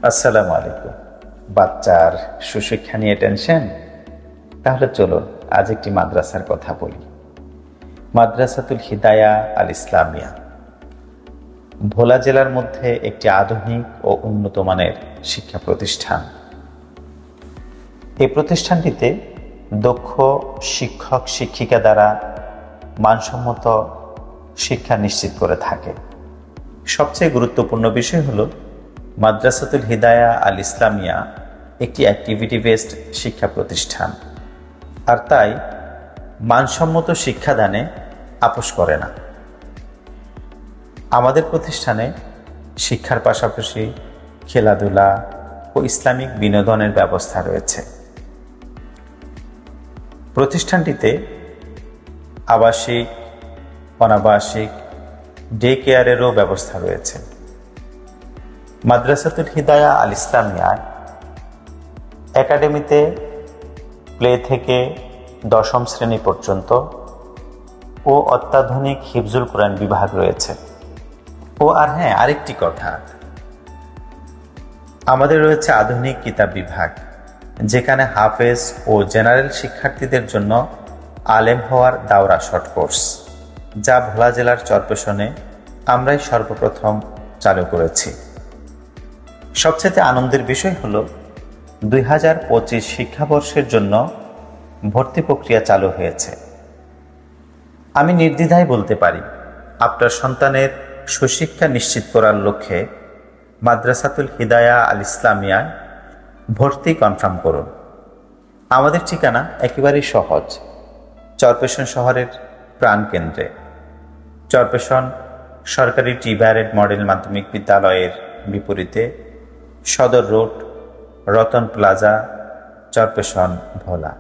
আসসালামু আলাইকুম। বাচ্চার সুশিক্ষা নিয়ে টেনশন? তাহলে চলুন আজ একটি মাদ্রাসার কথা বলি। মাদ্রাসাতুল হিদায়া আল ইসলামিয়া ভোলা জেলার মধ্যে একটি আধুনিক ও উন্নত মানের শিক্ষা প্রতিষ্ঠান। এই প্রতিষ্ঠানটিতে দক্ষ শিক্ষক শিক্ষিকা দ্বারা মানসম্মত শিক্ষা নিশ্চিত করে থাকে। সবচেয়ে গুরুত্বপূর্ণ বিষয় হলো মাদ্রাসাতুল হিদায়া আল ইসলামিয়া একটি অ্যাক্টিভিটি বেসড শিক্ষা প্রতিষ্ঠান, আর তাই মানসম্মত শিক্ষাদানে আপোস করে না। আমাদের প্রতিষ্ঠানে শিক্ষার পাশাপাশি খেলাধুলা ও ইসলামিক বিনোদনের ব্যবস্থা রয়েছে। প্রতিষ্ঠানটিতে আবাসিক, অনাবাসিক, ডে কেয়ারেরও ব্যবস্থা রয়েছে। মাদ্রাসাতুল হিদায়া আল ইসলামিয়ায় একাডেমিতে প্লে থেকে দশম শ্রেণী পর্যন্ত ও অত্যাধুনিক হিফজুল কোরআন বিভাগ রয়েছে। আরেকটি কথা, আমাদের রয়েছে আধুনিক কিতাব বিভাগ, যেখানে হাফেজ ও জেনারেল শিক্ষার্থীদের জন্য আলেম হওয়ার দাওরা শর্ট কোর্স, যা ভোলা জেলার চরপেশনে আমরাই সর্বপ্রথম চালু করেছি। সবচেয়ে আনন্দের বিষয় হলো 2025 শিক্ষাবর্ষের জন্য ভর্তি প্রক্রিয়া চালু হয়েছে। আমি নির্দ্বিধায় বলতে পারি, আপনার সন্তানের সুশিক্ষা নিশ্চিত করার লক্ষ্যে মাদ্রাসাতুল হিদায়া আল ইসলামিয়ায় ভর্তি কনফার্ম করুন। আমাদের ঠিকানা একেবারেই সহজ, চরপেশন শহরের প্রাণকেন্দ্রে, চরপেশন সরকারি টি-ব্যারেড মডেল মাধ্যমিক বিদ্যালয়ের বিপরীতে, সদর রোড, রতন প্লাজা, চরপেশন, ভোলা।